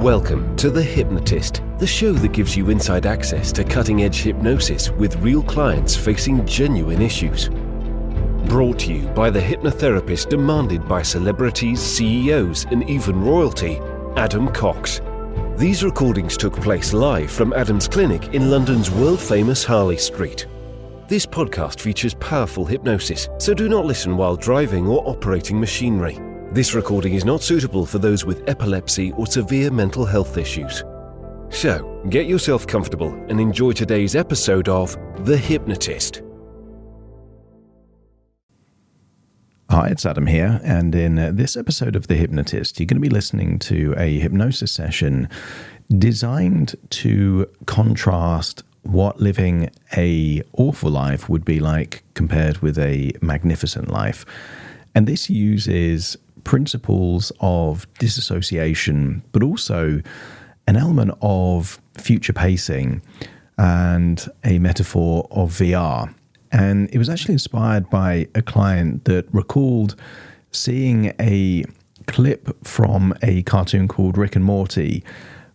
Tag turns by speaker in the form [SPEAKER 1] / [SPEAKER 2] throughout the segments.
[SPEAKER 1] Welcome to The Hypnotist, the show that gives you inside access to cutting-edge hypnosis with real clients facing genuine issues. Brought to you by the hypnotherapist demanded by celebrities, CEOs, and even royalty, Adam Cox. These recordings took place live from Adam's clinic in London's world-famous Harley Street. This podcast features powerful hypnosis, so do not listen while driving or operating machinery. This recording is not suitable for those with epilepsy or severe mental health issues. So, get yourself comfortable and enjoy today's episode of The Hypnotist.
[SPEAKER 2] Hi, it's Adam here, and in this episode of The Hypnotist, you're going to be listening to a hypnosis session designed to contrast what living an awful life would be like compared with a magnificent life. And this uses principles of disassociation, but also an element of future pacing and a metaphor of VR. And it was actually inspired by a client that recalled seeing a clip from a cartoon called Rick and Morty,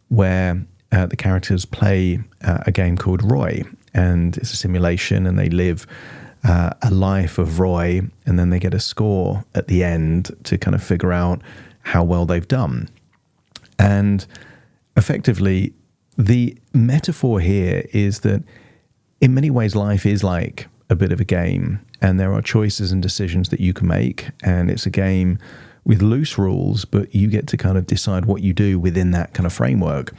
[SPEAKER 2] where the characters play a game called Roy, and it's a simulation, and they live a life of Roy, and then they get a score at the end to kind of figure out how well they've done. And effectively, the metaphor here is that in many ways life is like a bit of a game, and there are choices and decisions that you can make, and it's a game with loose rules, but you get to kind of decide what you do within that kind of framework.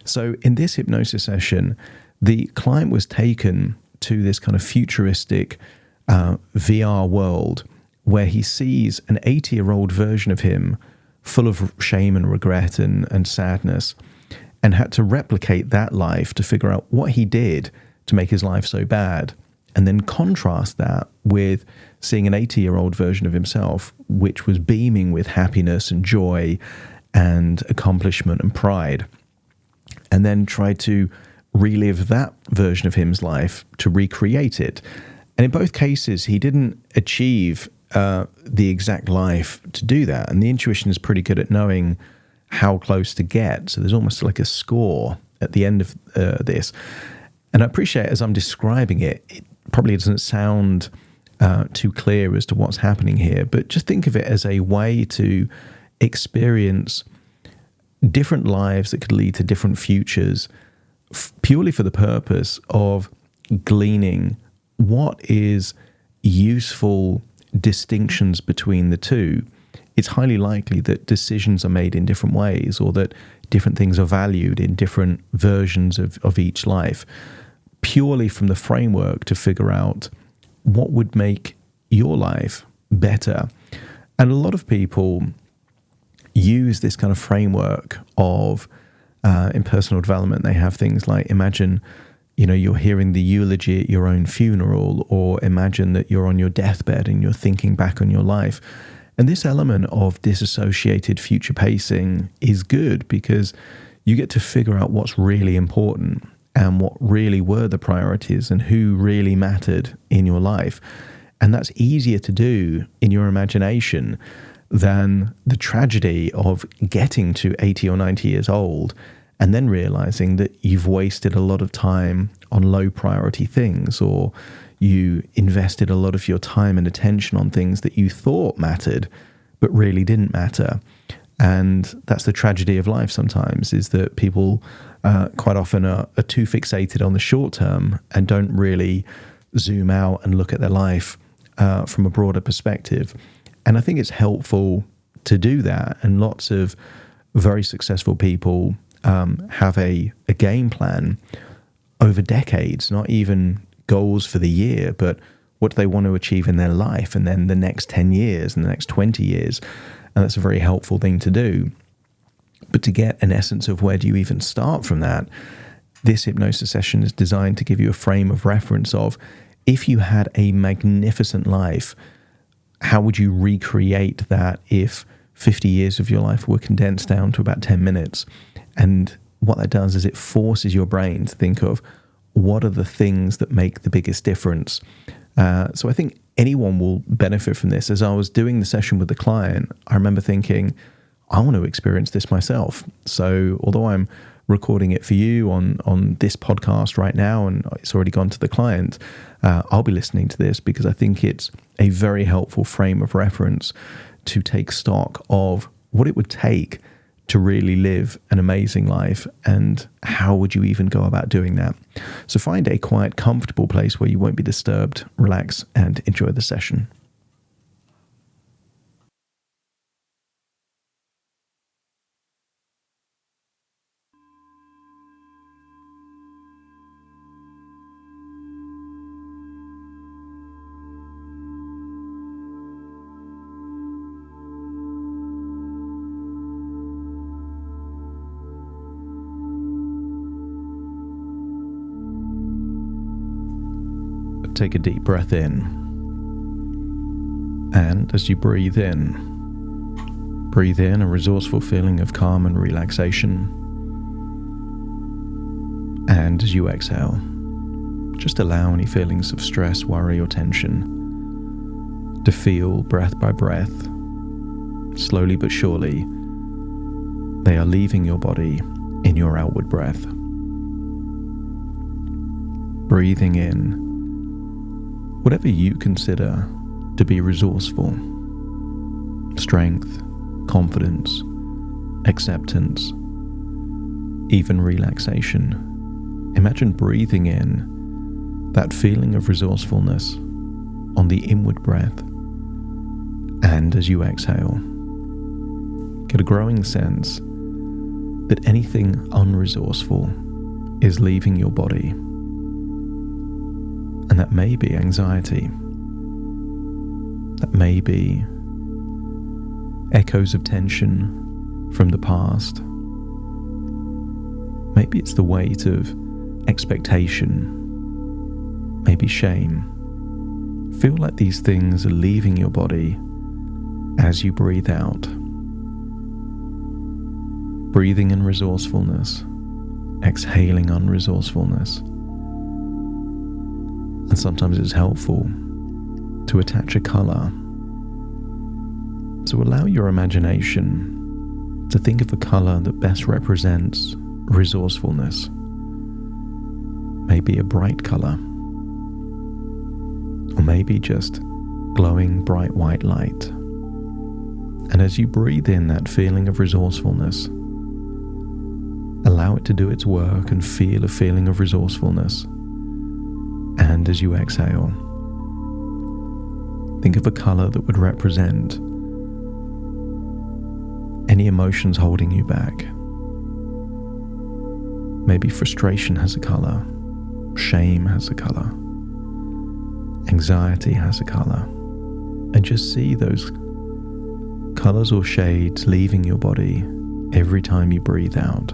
[SPEAKER 2] So in this hypnosis session, the client was taken to this kind of futuristic VR world where he sees an 80-year-old version of him full of shame and regret and sadness, and had to replicate that life to figure out what he did to make his life so bad, and then contrast that with seeing an 80-year-old version of himself, which was beaming with happiness and joy and accomplishment and pride, and then try to relive that version of him's life to recreate it. And in both cases, he didn't achieve the exact life to do that. And the intuition is pretty good at knowing how close to get. So there's almost like a score at the end of this. And I appreciate as I'm describing it, it probably doesn't sound too clear as to what's happening here, but just think of it as a way to experience different lives that could lead to different futures, purely for the purpose of gleaning what is useful distinctions between the two. It's highly likely that decisions are made in different ways, or that different things are valued in different versions of each life, purely from the framework to figure out what would make your life better. And a lot of people use this kind of framework of in personal development. They have things like, imagine, you're hearing the eulogy at your own funeral, or imagine that you're on your deathbed and you're thinking back on your life. And this element of disassociated future pacing is good because you get to figure out what's really important and what really were the priorities and who really mattered in your life. And that's easier to do in your imagination than the tragedy of getting to 80 or 90 years old and then realizing that you've wasted a lot of time on low priority things, or you invested a lot of your time and attention on things that you thought mattered but really didn't matter. And that's the tragedy of life sometimes, is that people quite often are too fixated on the short term and don't really zoom out and look at their life from a broader perspective. And I think it's helpful to do that. And lots of very successful people have a game plan over decades, not even goals for the year, but what do they want to achieve in their life, and then the next 10 years and the next 20 years. And that's a very helpful thing to do. But to get an essence of where do you even start from that, this hypnosis session is designed to give you a frame of reference of, if you had a magnificent life, how would you recreate that if 50 years of your life were condensed down to about 10 minutes? And what that does is it forces your brain to think of, what are the things that make the biggest difference? So I think anyone will benefit from this. As I was doing the session with the client, I remember thinking, I want to experience this myself. So although I'm recording it for you on this podcast right now, and it's already gone to the client, I'll be listening to this because I think it's a very helpful frame of reference to take stock of what it would take to really live an amazing life, and how would you even go about doing that. So find a quiet, comfortable place where you won't be disturbed, relax, and enjoy the session. Take a deep breath in, and as you breathe in a resourceful feeling of calm and relaxation, and as you exhale, just allow any feelings of stress, worry or tension to feel breath by breath. Slowly but surely they are leaving your body in your outward breath. Breathing in whatever you consider to be resourceful: strength, confidence, acceptance, even relaxation. Imagine breathing in that feeling of resourcefulness on the inward breath, and as you exhale, get a growing sense that anything unresourceful is leaving your body. And that may be anxiety. That may be echoes of tension from the past. Maybe it's the weight of expectation. Maybe shame. Feel like these things are leaving your body as you breathe out. Breathing in resourcefulness, exhaling unresourcefulness. And sometimes it's helpful to attach a color. So allow your imagination to think of a color that best represents resourcefulness. Maybe a bright color, or maybe just glowing bright white light. And as you breathe in that feeling of resourcefulness, allow it to do its work and feel a feeling of resourcefulness. And as you exhale, think of a color that would represent any emotions holding you back. Maybe frustration has a color, shame has a color, anxiety has a color, and just see those colors or shades leaving your body every time you breathe out,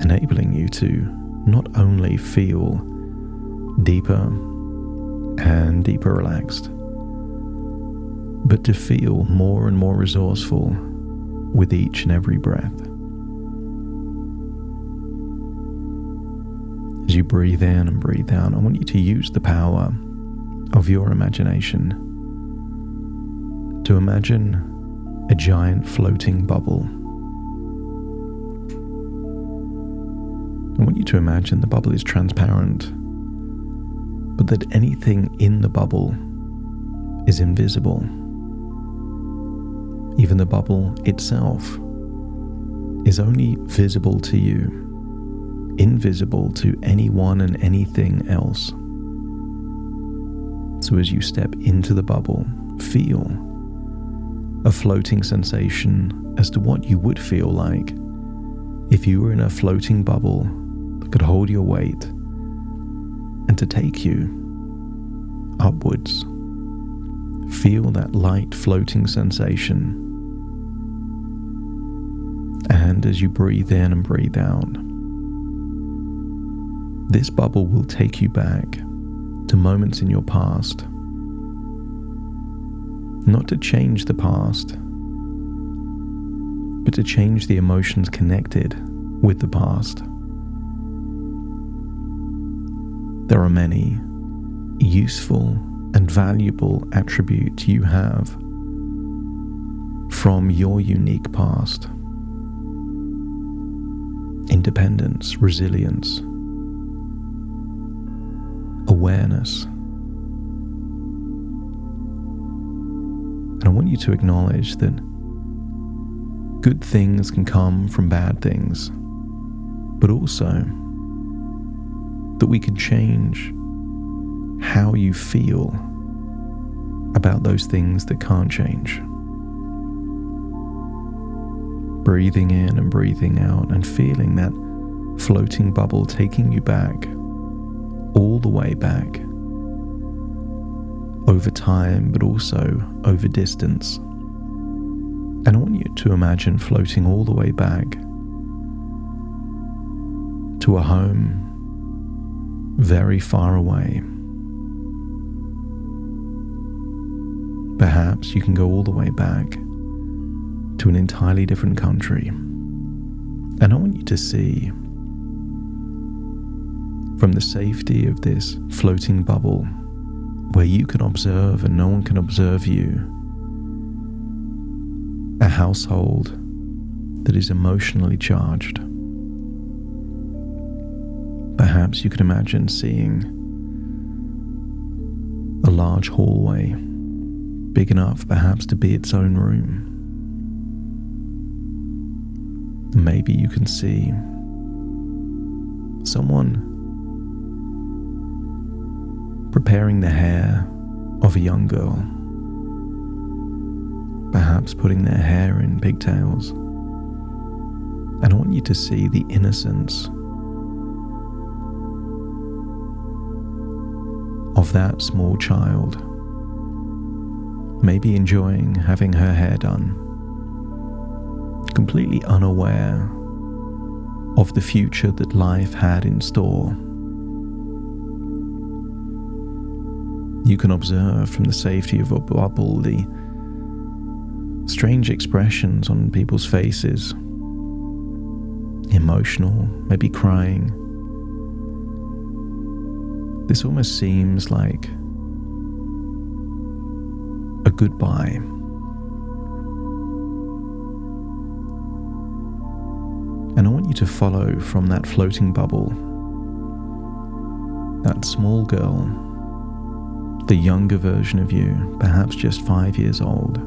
[SPEAKER 2] enabling you to not only feel deeper and deeper relaxed, but to feel more and more resourceful with each and every breath. As you breathe in and breathe out, I want you to use the power of your imagination to imagine a giant floating bubble. I want you to imagine the bubble is transparent, but that anything in the bubble is invisible. Even the bubble itself is only visible to you, invisible to anyone and anything else. So as you step into the bubble, feel a floating sensation as to what you would feel like if you were in a floating bubble that could hold your weight and to take you upwards. Feel that light floating sensation. And as you breathe in and breathe out, this bubble will take you back to moments in your past. Not to change the past, but to change the emotions connected with the past. There are many useful and valuable attributes you have from your unique past. Independence, resilience, awareness. And I want you to acknowledge that good things can come from bad things, but also that we can change how you feel about those things that can't change. Breathing in and breathing out and feeling that floating bubble taking you back, all the way back, over time, but also over distance. And I want you to imagine floating all the way back to a home very far away. Perhaps you can go all the way back to an entirely different country. And I want you to see, from the safety of this floating bubble, where you can observe and no one can observe you, a household that is emotionally charged. Perhaps you can imagine seeing a large hallway, big enough perhaps to be its own room. Maybe you can see someone preparing the hair of a young girl, perhaps putting their hair in pigtails. And I want you to see the innocence of that small child, maybe enjoying having her hair done, completely unaware of the future that life had in store. You can observe from the safety of a bubble the strange expressions on people's faces, emotional, maybe crying. This almost seems like a goodbye. And I want you to follow from that floating bubble that small girl, the younger version of you, perhaps just 5 years old.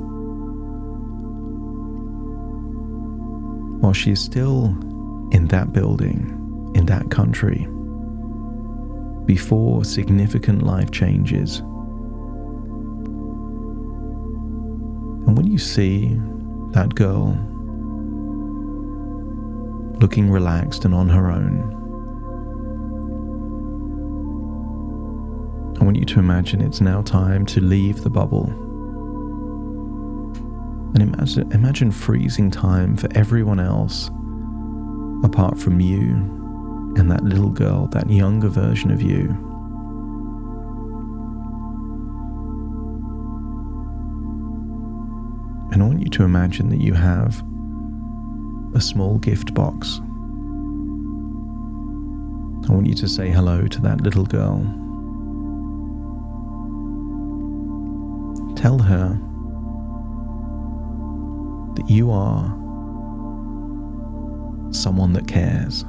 [SPEAKER 2] While she is still in that building, in that country, before significant life changes. And when you see that girl looking relaxed and on her own, I want you to imagine it's now time to leave the bubble. And imagine freezing time for everyone else apart from you and that little girl, that younger version of you. And I want you to imagine that you have a small gift box. I want you to say hello to that little girl. Tell her that you are someone that cares.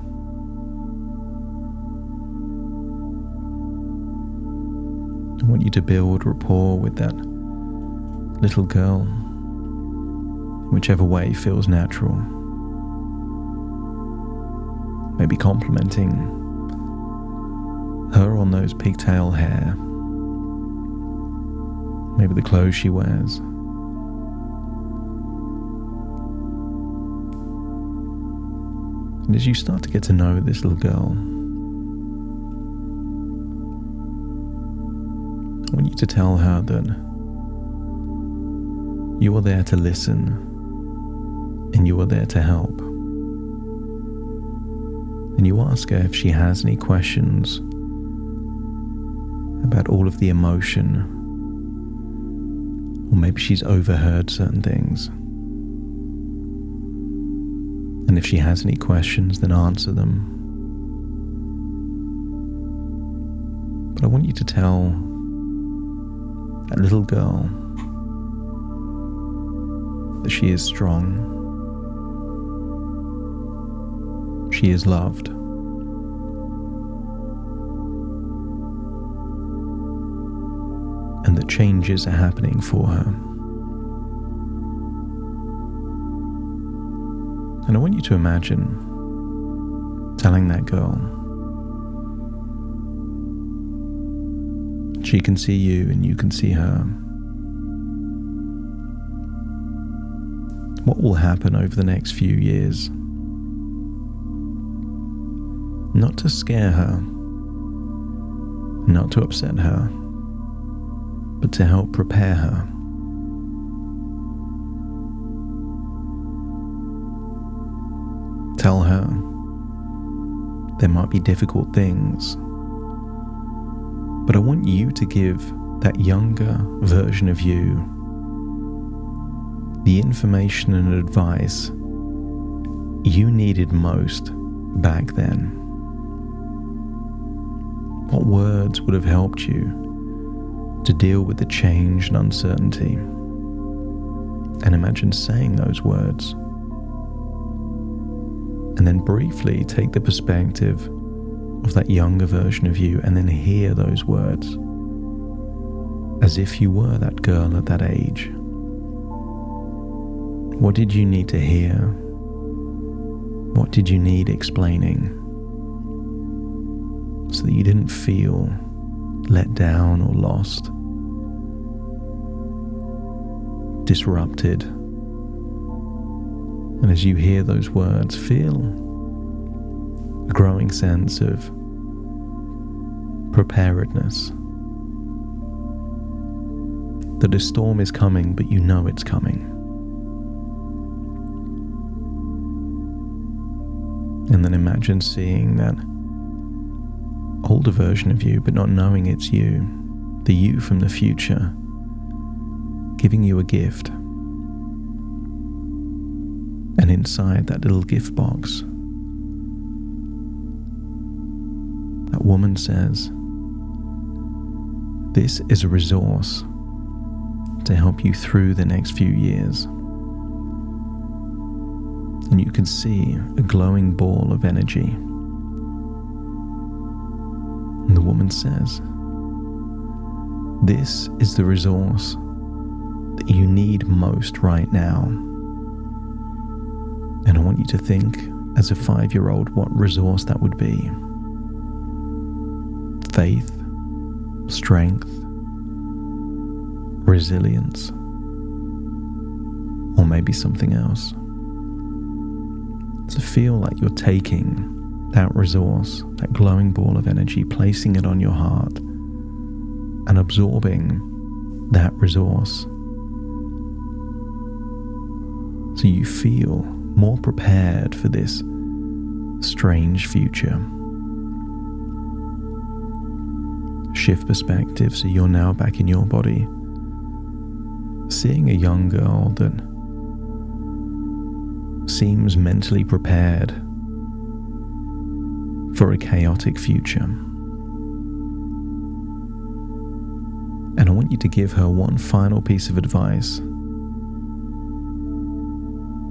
[SPEAKER 2] I want you to build rapport with that little girl, whichever way feels natural. Maybe complimenting her on those pigtail hair, maybe the clothes she wears. And as you start to get to know this little girl, I want you to tell her that you are there to listen and you are there to help. And you ask her if she has any questions about all of the emotion, or maybe she's overheard certain things. And if she has any questions, then answer them. But I want you to tell that little girl that she is strong, she is loved, and that changes are happening for her. And I want you to imagine telling that girl she can see you and you can see her. What will happen over the next few years? Not to scare her, not to upset her, but to help prepare her. Tell her there might be difficult things, but I want you to give that younger version of you the information and advice you needed most back then. What words would have helped you to deal with the change and uncertainty? And imagine saying those words. And then briefly take the perspective of that younger version of you and then hear those words as if you were that girl at that age. What did you need to hear? What did you need explaining? So that you didn't feel let down or lost, disrupted. And as you hear those words, feel a growing sense of preparedness. That a storm is coming, but you know it's coming. And then imagine seeing that older version of you, but not knowing it's you, the you from the future, giving you a gift. And inside that little gift box, that woman says, "This is a resource to help you through the next few years." And you can see a glowing ball of energy. And the woman says, "This is the resource that you need most right now." And I want you to think, as a 5-year-old, what resource that would be. Faith, strength, resilience, or maybe something else. So feel like you're taking that resource, that glowing ball of energy, placing it on your heart and absorbing that resource. So you feel more prepared for this strange future. Shift perspective, so you're now back in your body, seeing a young girl that seems mentally prepared for a chaotic future. And I want you to give her one final piece of advice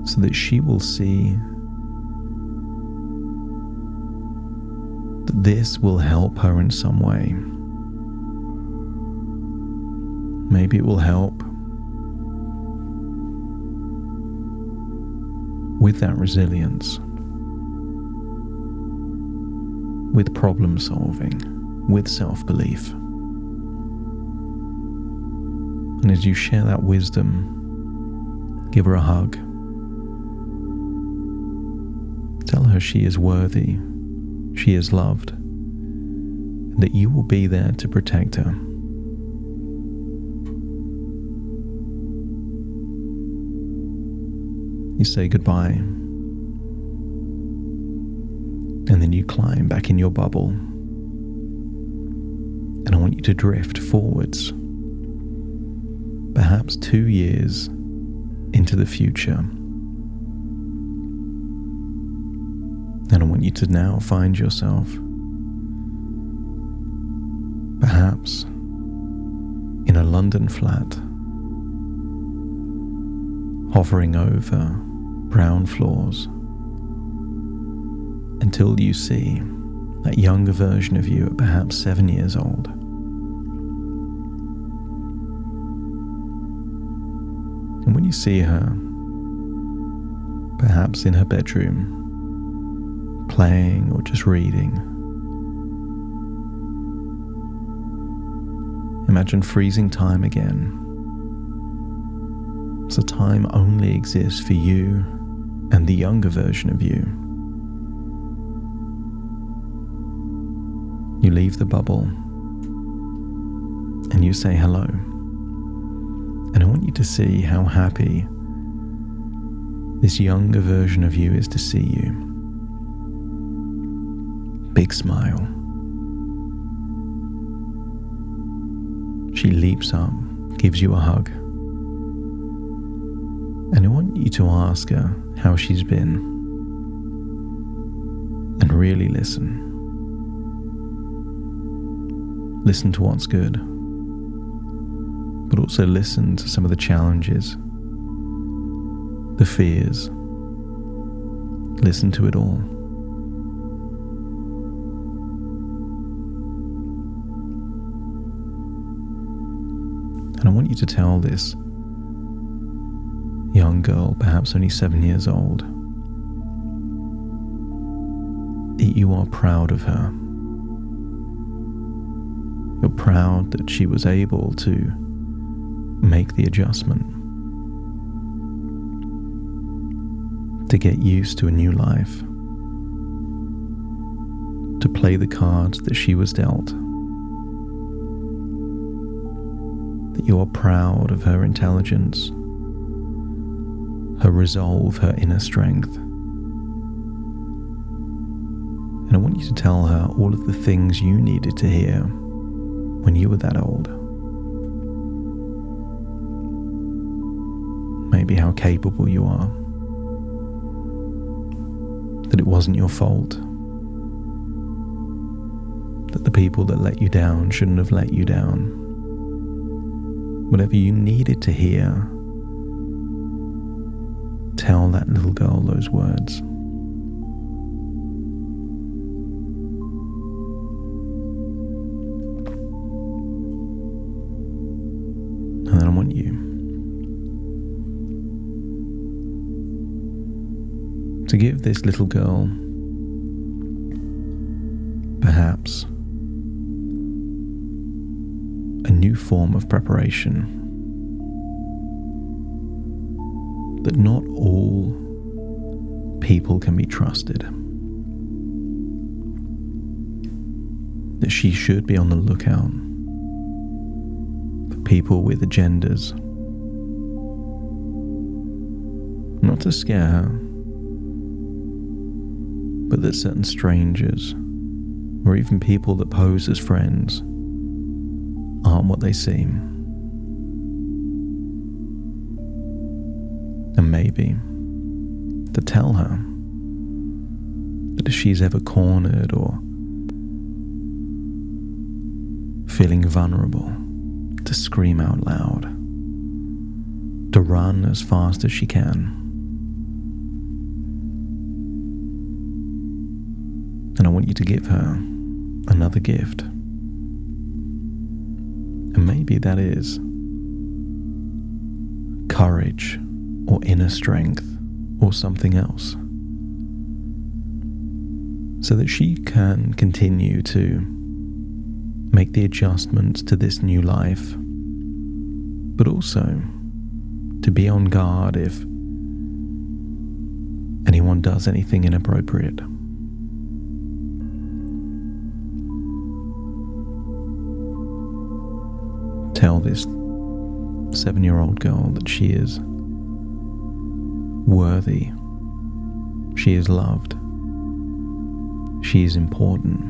[SPEAKER 2] so that she will see that this will help her in some way. Maybe it will help with that resilience, with problem solving, with self-belief. And as you share that wisdom, give her a hug. Tell her she is worthy, she is loved, and that you will be there to protect her. You say goodbye, and then you climb back in your bubble. And I want you to drift forwards, perhaps 2 years into the future. And I want you to now find yourself perhaps in a London flat, hovering over brown floors, until you see that younger version of you at perhaps 7 years old. And when you see her, perhaps in her bedroom, playing or just reading, imagine freezing time again, so time only exists for you and the younger version of you. You leave the bubble and you say hello. And I want you to see how happy this younger version of you is to see you. Big smile. She leaps up, gives you a hug. And I want you to ask her how she's been. And really listen. Listen to what's good, but also listen to some of the challenges, the fears. Listen to it all. And I want you to tell this young girl, perhaps only 7 years old, that you are proud of her. You're proud that she was able to make the adjustment, to get used to a new life, to play the cards that she was dealt. That you are proud of her intelligence, her resolve, her inner strength. And I want you to tell her all of the things you needed to hear when you were that old. Maybe how capable you are. That it wasn't your fault. That the people that let you down shouldn't have let you down. Whatever you needed to hear, tell that little girl those words. And then I want you to give this little girl perhaps a new form of preparation. That not all people can be trusted. That she should be on the lookout for people with agendas. Not to scare her, but that certain strangers, or even people that pose as friends, aren't what they seem. And maybe to tell her that if she's ever cornered or feeling vulnerable, to scream out loud, to run as fast as she can. And I want you to give her another gift. And maybe that is courage or inner strength or something else. So that she can continue to make the adjustments to this new life, but also to be on guard if anyone does anything inappropriate. Tell this 7-year-old girl that she is worthy, she is loved, she is important.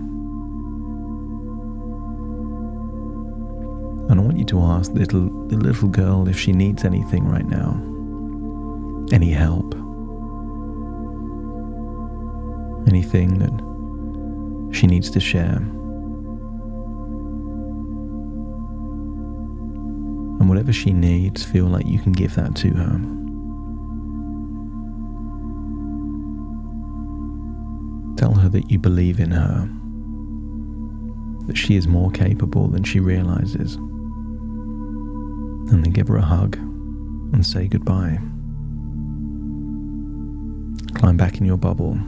[SPEAKER 2] And I want you to ask the little girl if she needs anything right now, any help, anything that she needs to share. And whatever she needs, feel like you can give that to her. Tell her that you believe in her, that she is more capable than she realizes. And then give her a hug and say goodbye. Climb back in your bubble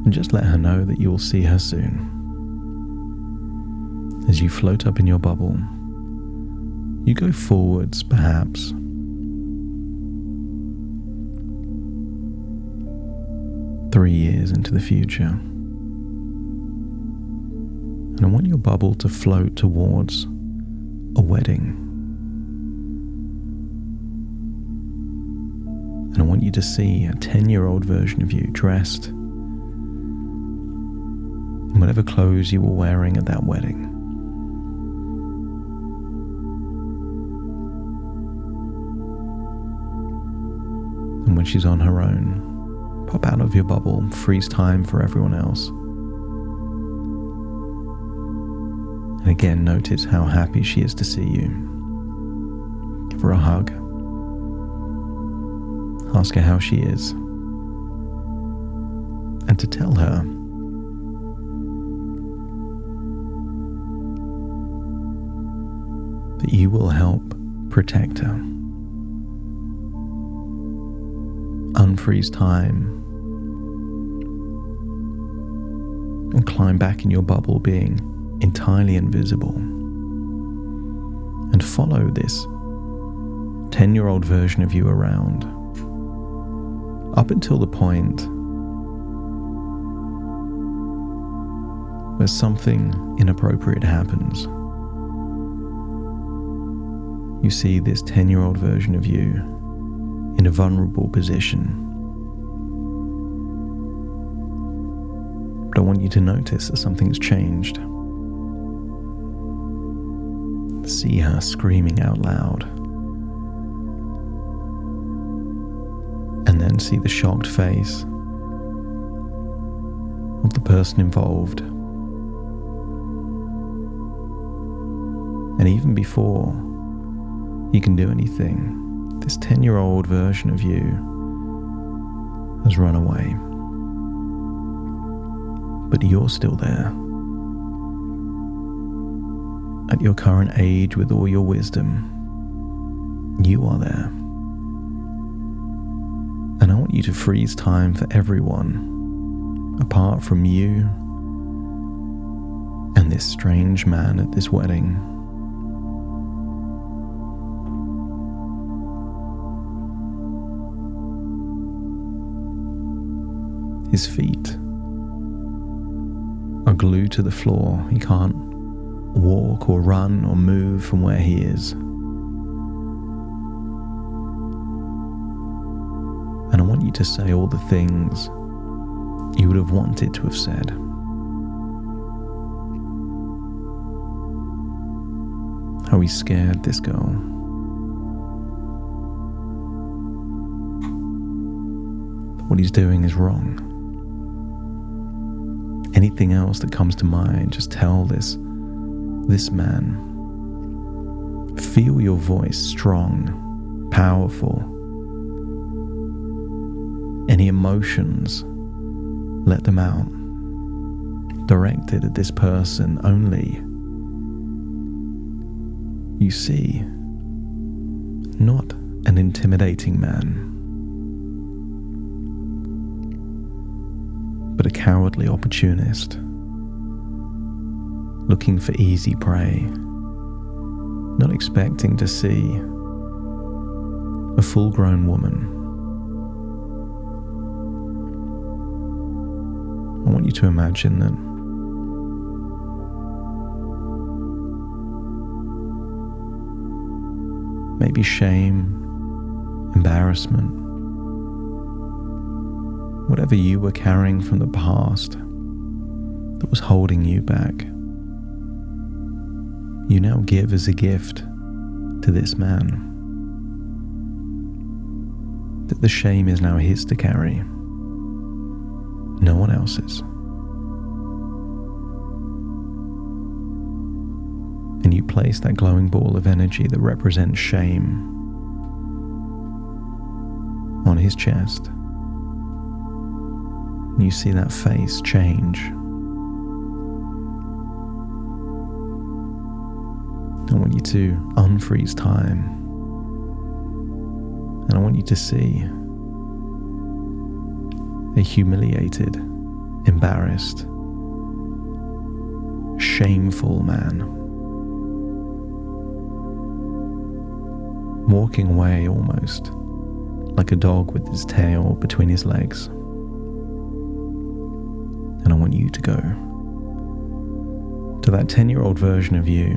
[SPEAKER 2] and just let her know that you will see her soon. As you float up in your bubble, you go forwards perhaps 3 years into the future. And I want your bubble to float towards a wedding. And I want you to see a 10-year-old version of you dressed in whatever clothes you were wearing at that wedding. And when she's on her own, pop out of your bubble, freeze time for everyone else. And again, notice how happy she is to see you. Give her a hug. Ask her how she is. And to tell her that you will help protect her. Unfreeze time and climb back in your bubble, being entirely invisible, and follow this 10-year-old version of you around up until the point where something inappropriate happens. You see this 10-year-old version of you in a vulnerable position. But I want you to notice that something's changed. See her screaming out loud. And then see the shocked face of the person involved. And even before you can do anything, this 10-year-old version of you has run away. But you're still there. At your current age, with all your wisdom, you are there. And I want you to freeze time for everyone, apart from you and this strange man at this wedding. His feet are glued to the floor. He can't walk or run or move from where he is. And I want you to say all the things you would have wanted to have said. How he scared this girl. What he's doing is wrong. Anything else that comes to mind, just tell this man. Feel your voice strong, powerful. Any emotions, let them out. Directed at this person only. You see, not an intimidating man, but a cowardly opportunist, looking for easy prey, not expecting to see a full-grown woman. I want you to imagine that maybe shame, embarrassment, whatever you were carrying from the past that was holding you back, you now give as a gift to this man. That the shame is now his to carry, no one else's. And you place that glowing ball of energy that represents shame on his chest. And you see that face change. I want you to unfreeze time. And I want you to see a humiliated, embarrassed, shameful man walking away almost like a dog with his tail between his legs. And I want you to go to that 10-year-old version of you,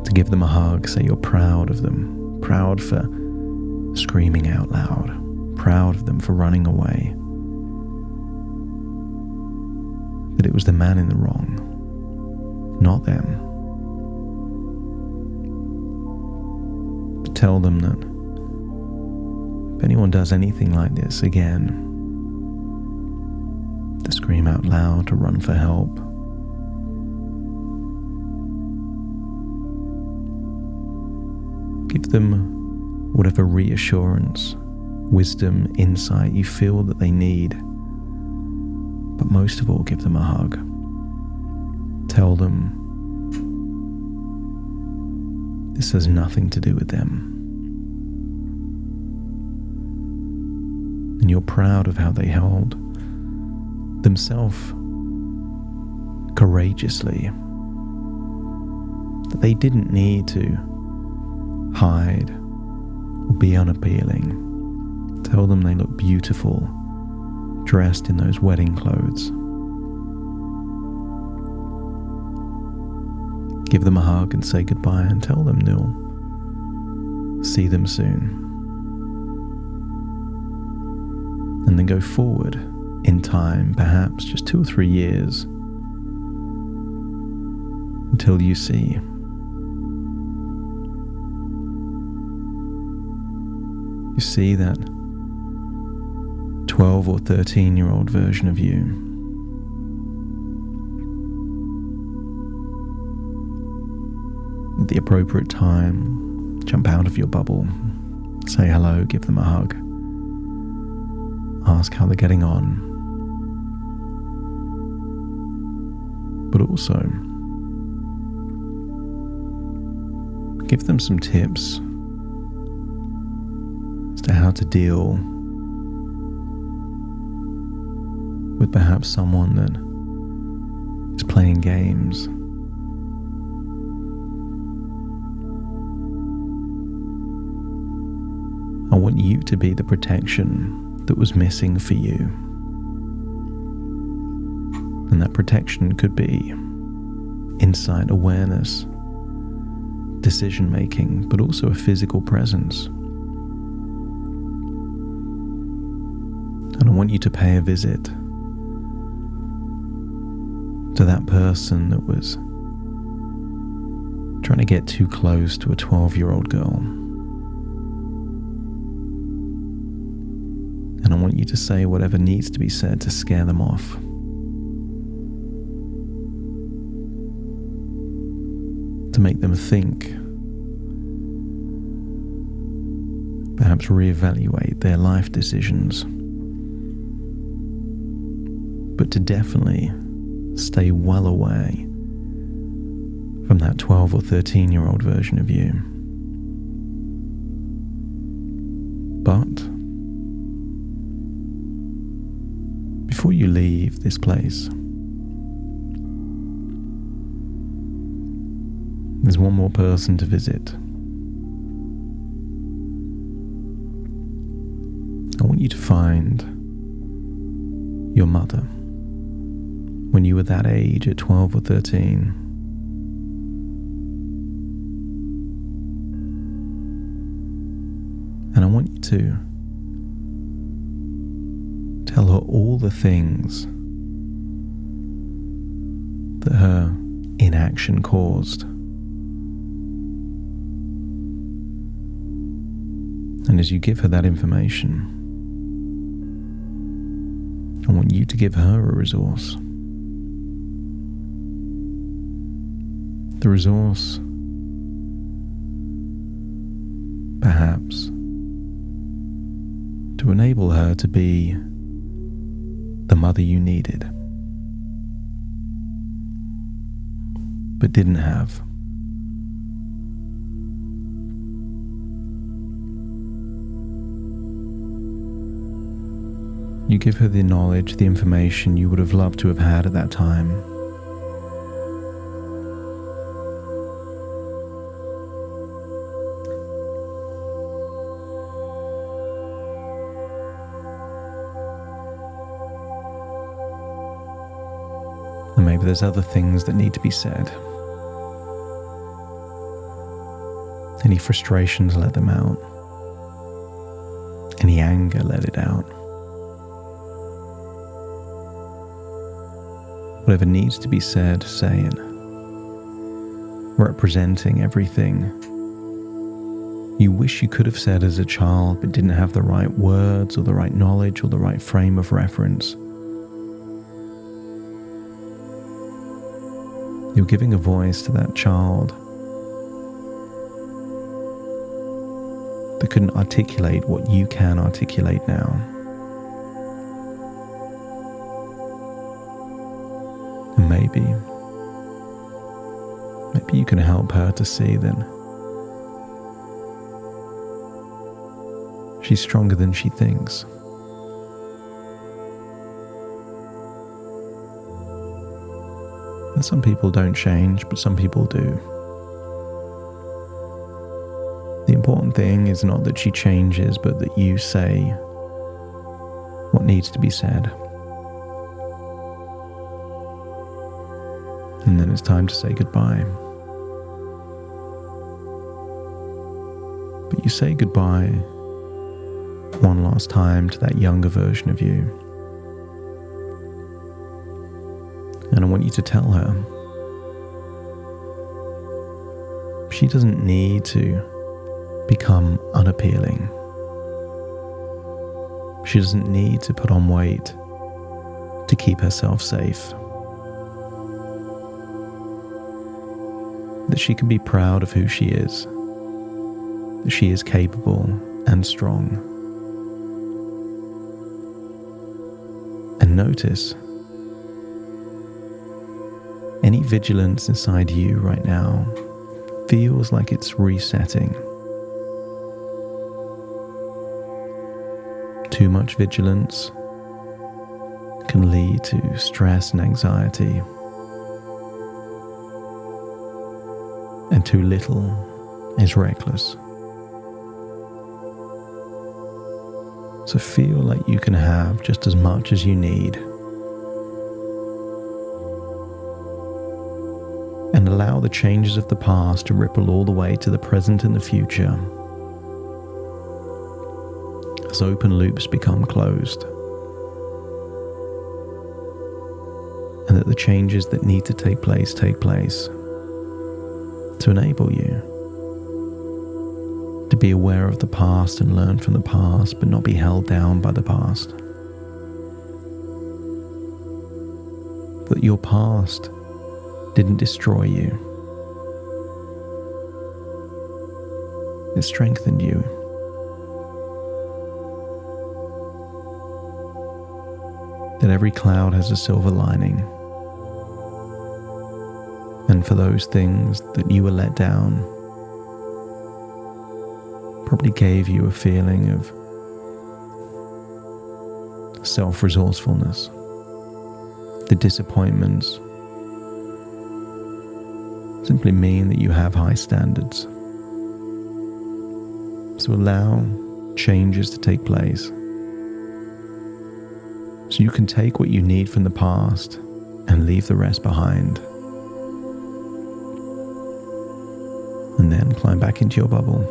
[SPEAKER 2] to give them a hug, say you're proud of them, proud for screaming out loud, proud of them for running away, that it was the man in the wrong, not them. But tell them that if anyone does anything like this again, to scream out loud, to run for help, give them whatever reassurance, wisdom, insight you feel that they need. But most of all, give them a hug. Tell them this has nothing to do with them. And you're proud of how they held themselves courageously. That they didn't need to hide or be unappealing. Tell them they look beautiful, dressed in those wedding clothes. Give them a hug and say goodbye and tell them you'll see them soon. And then go forward in time, perhaps just 2 or 3 years, until you see that 12 or 13-year-old version of you. At the appropriate time, jump out of your bubble, say hello, give them a hug, ask how they're getting on, but also give them some tips as to how to deal with perhaps someone that is playing games. I want you to be the protection that was missing for you. And that protection could be insight, awareness, decision making, but also a physical presence. And I want you to pay a visit to that person that was trying to get too close to a 12-year-old girl. And I want you to say whatever needs to be said to scare them off. To make them think, perhaps reevaluate their life decisions, but to definitely stay well away from that 12 or 13-year-old version of you. But before you leave this place, there's one more person to visit. I want you to find your mother when you were that age at 12 or 13. And I want you to tell her all the things that her inaction caused. And as you give her that information, I want you to give her a resource. The resource, perhaps, to enable her to be the mother you needed, but didn't have. You give her the knowledge, the information you would have loved to have had at that time. And maybe there's other things that need to be said. Any frustrations, let them out. Any anger, let it out. Whatever needs to be said, say it. Representing everything you wish you could have said as a child but didn't have the right words or the right knowledge or the right frame of reference. You're giving a voice to that child that couldn't articulate what you can articulate now. And maybe you can help her to see that she's stronger than she thinks. And some people don't change, but some people do. The important thing is not that she changes, but that you say what needs to be said. And then it's time to say goodbye. But you say goodbye one last time to that younger version of you. And I want you to tell her she doesn't need to become unappealing. She doesn't need to put on weight to keep herself safe. That she can be proud of who she is. That she is capable and strong. And notice any vigilance inside you right now feels like it's resetting. Too much vigilance can lead to stress and anxiety. And too little is reckless. So feel like you can have just as much as you need. And allow the changes of the past to ripple all the way to the present and the future. As open loops become closed. And that the changes that need to take place to enable you to be aware of the past and learn from the past, but not be held down by the past. That your past didn't destroy you. It strengthened you. That every cloud has a silver lining. And for those things that you were let down, probably gave you a feeling of self-resourcefulness. The disappointments simply mean that you have high standards. So allow changes to take place. So you can take what you need from the past and leave the rest behind. And then climb back into your bubble.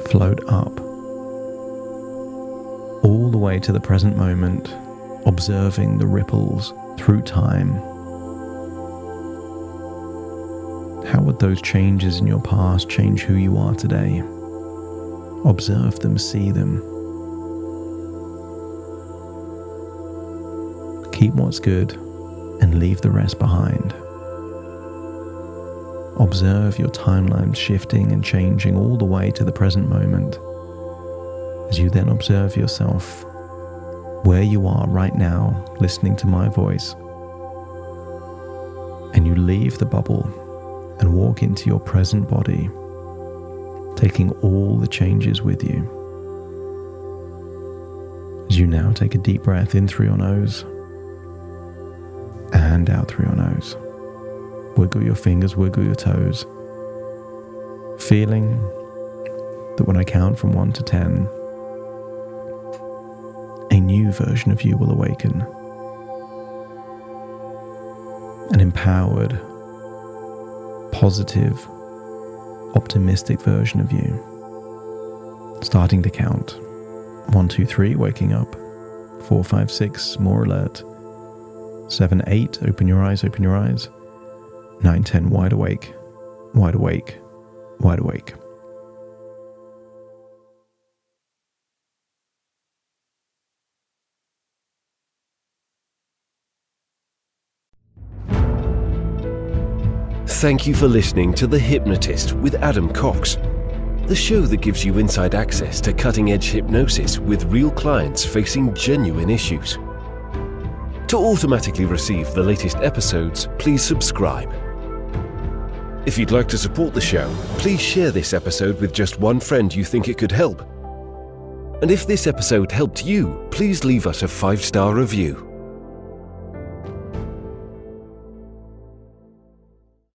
[SPEAKER 2] Float up. All the way to the present moment, observing the ripples through time. How would those changes in your past change who you are today? Observe them, see them. Keep what's good and leave the rest behind. Observe your timelines shifting and changing all the way to the present moment, as you then observe yourself where you are right now, listening to my voice, and you leave the bubble and walk into your present body, taking all the changes with you. As you now take a deep breath in through your nose and out through your nose. Wiggle your fingers, wiggle your toes, feeling that when I count from 1 to 10, a new version of you will awaken. An empowered, positive, optimistic version of you. Starting to count. 1, 2, 3, waking up. 4, 5, 6, more alert. 7, 8, open your eyes, open your eyes. 9, 10, wide awake, wide awake, wide awake.
[SPEAKER 1] Thank you for listening to The Hypnotist with Adam Cox, the show that gives you inside access to cutting-edge hypnosis with real clients facing genuine issues. To automatically receive the latest episodes, please subscribe. If you'd like to support the show, please share this episode with just one friend you think it could help. And if this episode helped you, please leave us a 5-star review.